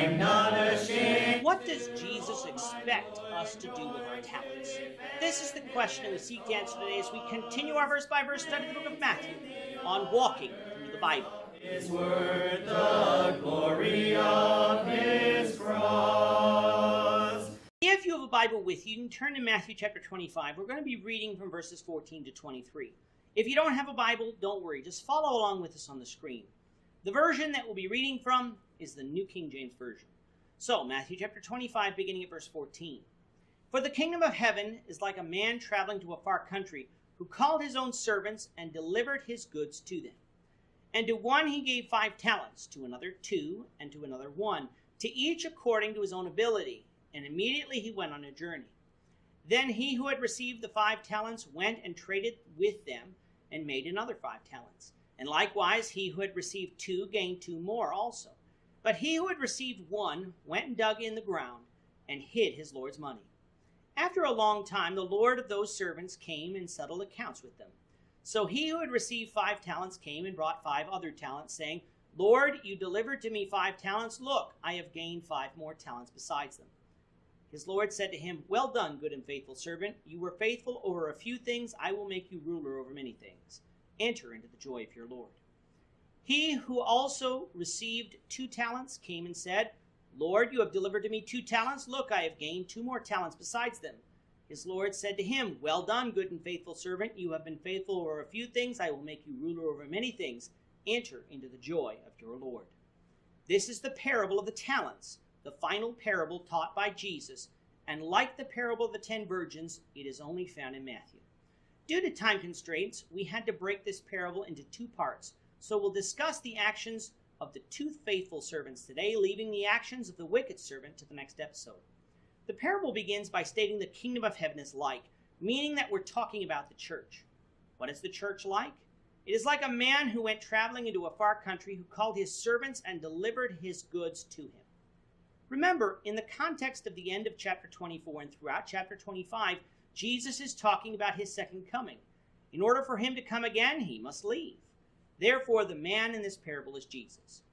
I'm not ashamed. What does Jesus expect us to do with our talents? This is the question that we seek to answer today as we continue our verse-by-verse study of the book of Matthew on walking through the Bible. It's worth the glory of his cross. If you have a Bible with you, you can turn to Matthew chapter 25. We're going to be reading from verses 14 to 23. If you don't have a Bible, don't worry. Just follow along with us on the screen. The version that we'll be reading from is the New King James Version. So, Matthew chapter 25, beginning at verse 14. For the kingdom of heaven is like a man traveling to a far country, who called his own servants and delivered his goods to them. And to one he gave 5 talents, to another 2, and to another 1, to each according to his own ability. And immediately he went on a journey. Then he who had received the 5 talents went and traded with them, and made another 5 talents. And likewise he who had received 2 gained 2 more also. But he who had received 1 went and dug in the ground, and hid his Lord's money. After a long time the Lord of those servants came and settled accounts with them. So he who had received 5 talents came and brought 5 other talents, saying, Lord, you delivered to me 5 talents. Look, I have gained 5 more talents besides them. His Lord said to him, Well done, good and faithful servant. You were faithful over a few things. I will make you ruler over many things. Enter into the joy of your Lord. He who also received 2 talents came and said, Lord, you have delivered to me 2 talents. Look, I have gained 2 more talents besides them. His Lord said to him, Well done, good and faithful servant. You have been faithful over a few things. I will make you ruler over many things. Enter into the joy of your Lord. This is the parable of the talents, the final parable taught by Jesus. And like the parable of the 10 virgins, it is only found in Matthew. Due to time constraints, we had to break this parable into 2 parts. So we'll discuss the actions of the 2 faithful servants today, leaving the actions of the wicked servant to the next episode. The parable begins by stating the kingdom of heaven is like, meaning that we're talking about the church. What is the church like? It is like a man who went traveling into a far country, who called his servants and delivered his goods to him. Remember, in the context of the end of chapter 24 and throughout chapter 25, Jesus is talking about his second coming. In order for him to come again, he must leave. Therefore, the man in this parable is Jesus.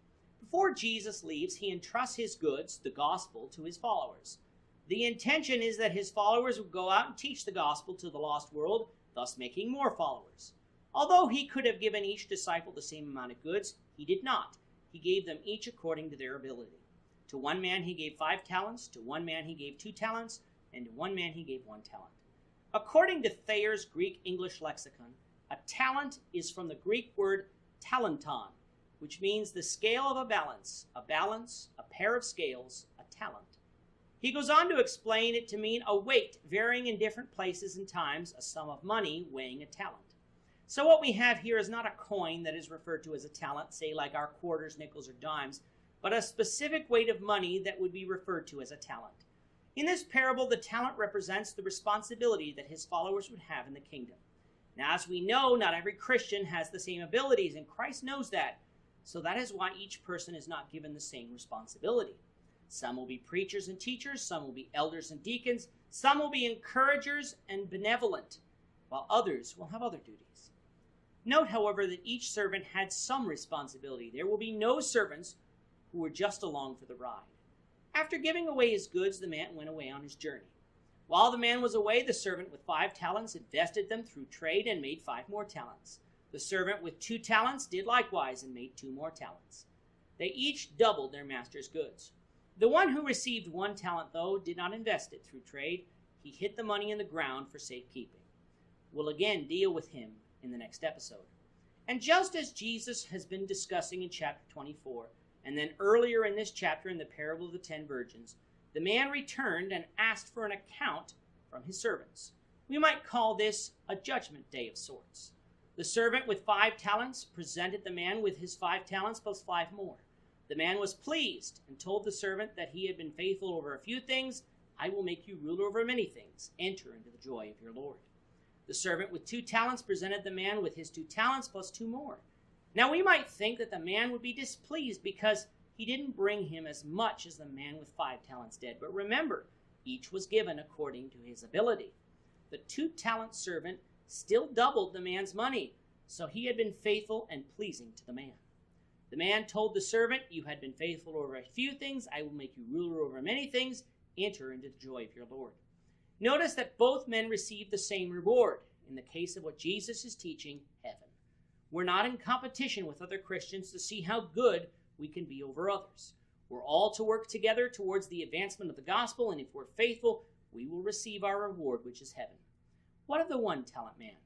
Before Jesus leaves, he entrusts his goods, the gospel, to his followers. The intention is that his followers would go out and teach the gospel to the lost world, thus making more followers. Although he could have given each disciple the same amount of goods, he did not. He gave them each according to their ability. To one man he gave 5 talents, to one man he gave 2 talents, and to one man he gave 1 talent. According to Thayer's Greek-English lexicon, a talent is from the Greek word talenton, which means the scale of a balance, a pair of scales, a talent. He goes on to explain it to mean a weight varying in different places and times, a sum of money weighing a talent. So what we have here is not a coin that is referred to as a talent, say like our quarters, nickels, or dimes, but a specific weight of money that would be referred to as a talent. In this parable, the talent represents the responsibility that his followers would have in the kingdom. Now, as we know, not every Christian has the same abilities, and Christ knows that. So that is why each person is not given the same responsibility. Some will be preachers and teachers, some will be elders and deacons, some will be encouragers and benevolent, while others will have other duties. Note, however, that each servant had some responsibility. There will be no servants who were just along for the ride. After giving away his goods, the man went away on his journey. While the man was away, the servant with 5 talents invested them through trade and made 5 more talents. The servant with 2 talents did likewise and made 2 more talents. They each doubled their master's goods. The one who received 1 talent, though, did not invest it through trade. He hid the money in the ground for safekeeping. We'll again deal with him in the next episode. And just as Jesus has been discussing in chapter 24, and then earlier in this chapter in the parable of the 10 virgins, the man returned and asked for an account from his servants. We might call this a judgment day of sorts. The servant with 5 talents presented the man with his 5 talents plus 5 more. The man was pleased and told the servant that he had been faithful over a few things. I will make you ruler over many things. Enter into the joy of your Lord. The servant with 2 talents presented the man with his 2 talents plus 2 more. Now we might think that the man would be displeased because he didn't bring him as much as the man with 5 talents did. But remember, each was given according to his ability. The 2-talent servant still doubled the man's money, so he had been faithful and pleasing to the man. The man told the servant, "You had been faithful over a few things, I will make you ruler over many things. Enter into the joy of your Lord." Notice that both men received the same reward. In the case of what Jesus is teaching, heaven. We're not in competition with other Christians to see how good we can be over others. We're all to work together towards the advancement of the gospel, and if we're faithful, we will receive our reward, which is heaven. What of the one-talent man?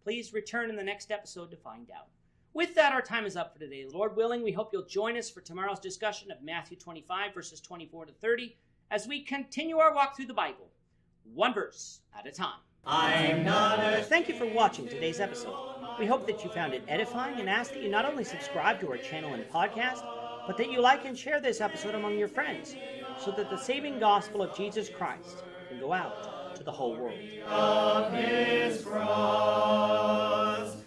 Please return in the next episode to find out. With that, our time is up for today. Lord willing, we hope you'll join us for tomorrow's discussion of Matthew 25, verses 24 to 30, as we continue our walk through the Bible, one verse at a time. I'm not ashamed. Thank you for watching today's episode. We hope that you found it edifying and ask that you not only subscribe to our channel and podcast, but that you like and share this episode among your friends so that the saving gospel of Jesus Christ can go out to the whole world. Of his cross.